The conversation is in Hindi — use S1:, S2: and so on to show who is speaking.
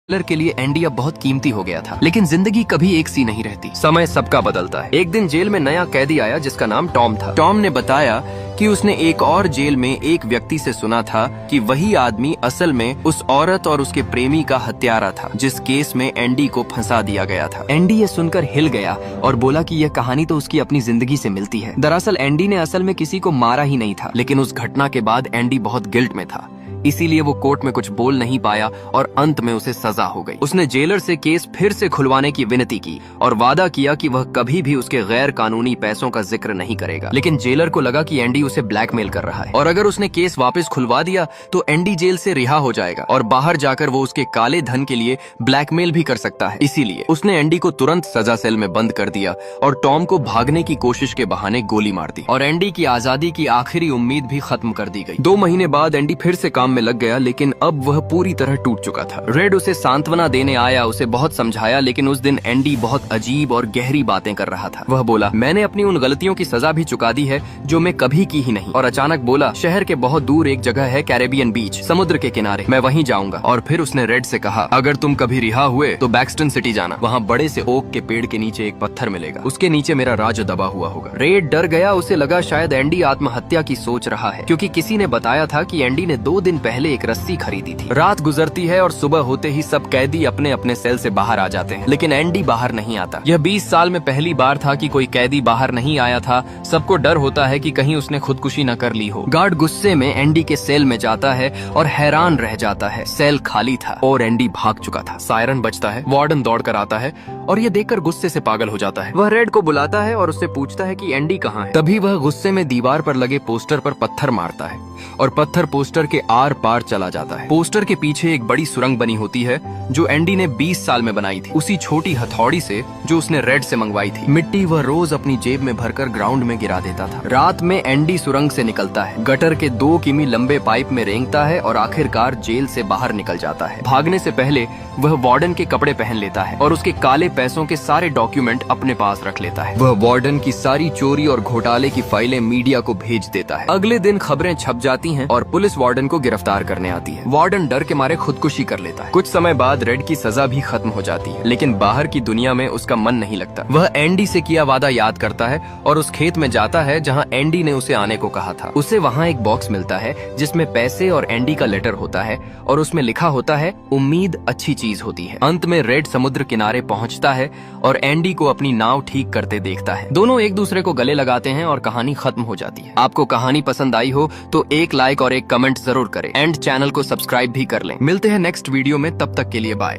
S1: के लिए एंडी अब बहुत कीमती हो गया था। लेकिन जिंदगी कभी एक सी नहीं रहती, समय सबका बदलता है। एक दिन जेल में नया कैदी आया जिसका नाम टॉम था। टॉम ने बताया कि उसने एक और जेल में एक व्यक्ति से सुना था कि वही आदमी असल में उस औरत और उसके प्रेमी का हत्यारा था जिस केस में एंडी को फंसा दिया गया था। एंडी ये सुनकर हिल गया और बोला कि यह कहानी तो उसकी अपनी जिंदगी से मिलती है। दरअसल एंडी ने असल में किसी को मारा ही नहीं था, लेकिन उस घटना के बाद एंडी बहुत गिल्ट में था, इसीलिए वो कोर्ट में कुछ बोल नहीं पाया और अंत में उसे सजा हो गई। उसने जेलर से केस फिर से खुलवाने की विनती की और वादा किया कि वह कभी भी उसके गैर कानूनी पैसों का जिक्र नहीं करेगा। लेकिन जेलर को लगा कि एंडी उसे ब्लैकमेल कर रहा है और अगर उसने केस वापस खुलवा दिया तो एंडी जेल से रिहा हो जाएगा और बाहर जाकर वो उसके काले धन के लिए ब्लैकमेल भी कर सकता है। इसीलिए उसने एंडी को तुरंत सजा सेल में बंद कर दिया और टॉम को भागने की कोशिश के बहाने गोली मार दी और एंडी की आजादी की आखिरी उम्मीद भी खत्म कर दी गई। 2 महीने बाद एंडी फिर से काम में लग गया, लेकिन अब वह पूरी तरह टूट चुका था। रेड उसे सांत्वना देने आया, उसे बहुत समझाया, लेकिन उस दिन एंडी बहुत अजीब और गहरी बातें कर रहा था। वह बोला, मैंने अपनी उन गलतियों की सजा भी चुका दी है जो मैं कभी की ही नहीं। और अचानक बोला, शहर के बहुत दूर एक जगह है कैरेबियन बीच, समुद्र के किनारे, मैं वहीं जाऊंगा। और फिर उसने रेड से कहा, अगर तुम कभी रिहा हुए तो बैक्सटन सिटी जाना, वहाँ बड़े से ओक के पेड़ के नीचे एक पत्थर मिलेगा, उसके नीचे मेरा राज दबा हुआ होगा। रेड डर गया, उसे लगा शायद एंडी आत्महत्या की सोच रहा है, क्योंकि किसी ने बताया था कि एंडी ने 2 दिन पहले एक रस्सी खरीदी थी। रात गुजरती है और सुबह होते ही सब कैदी अपने अपने सेल से बाहर आ जाते हैं, लेकिन एंडी बाहर नहीं आता। यह 20 साल में पहली बार था कि कोई कैदी बाहर नहीं आया था। सबको डर होता है कि कहीं उसने खुदकुशी न कर ली हो। गार्ड गुस्से में एंडी के सेल में जाता है और हैरान रह जाता है, सेल खाली था और एंडी भाग चुका था। सायरन बजता है, वार्डन दौड़ कर आता है और यह देखकर गुस्से से पागल हो जाता है। वह रेड को बुलाता है और उससे पूछता है कि एंडी कहाँ है। तभी वह गुस्से में दीवार पर लगे पोस्टर पर पत्थर मारता है और पत्थर पोस्टर के आर पार चला जाता है। पोस्टर के पीछे एक बड़ी सुरंग बनी होती है जो एंडी ने 20 साल में बनाई थी, उसी छोटी हथौड़ी से जो उसने रेड से मंगवाई थी। मिट्टी वह रोज अपनी जेब में भरकर ग्राउंड में गिरा देता था। रात में एंडी सुरंग से निकलता है, गटर के 2 किमी लंबे पाइप में रेंगता है और आखिरकार जेल से बाहर निकल जाता है। भागने से पहले वह वार्डन के कपड़े पहन लेता है और उसके काले पैसों के सारे डॉक्यूमेंट अपने पास रख लेता है। वह वार्डन की सारी चोरी और घोटाले की फाइलें मीडिया को भेज देता है। अगले दिन खबरें छप जाती हैं और पुलिस वार्डन को गिरफ्तार करने आती है। वार्डन डर के मारे खुदकुशी कर लेता है। कुछ समय बाद रेड की सजा भी खत्म हो जाती है, लेकिन बाहर की दुनिया में उसका मन नहीं लगता। वह एंडी से किया वादा याद करता है और उस खेत में जाता है जहां एंडी ने उसे आने को कहा था। उसे वहां एक बॉक्स मिलता है जिसमें पैसे और एंडी का लेटर होता है और उसमें लिखा होता है, उम्मीद अच्छी चीज होती है। अंत में रेड समुद्र किनारे पहुंचता है और एंडी को अपनी नाव ठीक करते देखता है। दोनों एक दूसरे को गले लगाते हैं और कहानी खत्म हो जाती है। आपको कहानी पसंद आई हो तो एक लाइक और एक कमेंट जरूर करें एंड चैनल को सब्सक्राइब भी कर लें। मिलते हैं नेक्स्ट वीडियो में, तब तक के लिए बाय।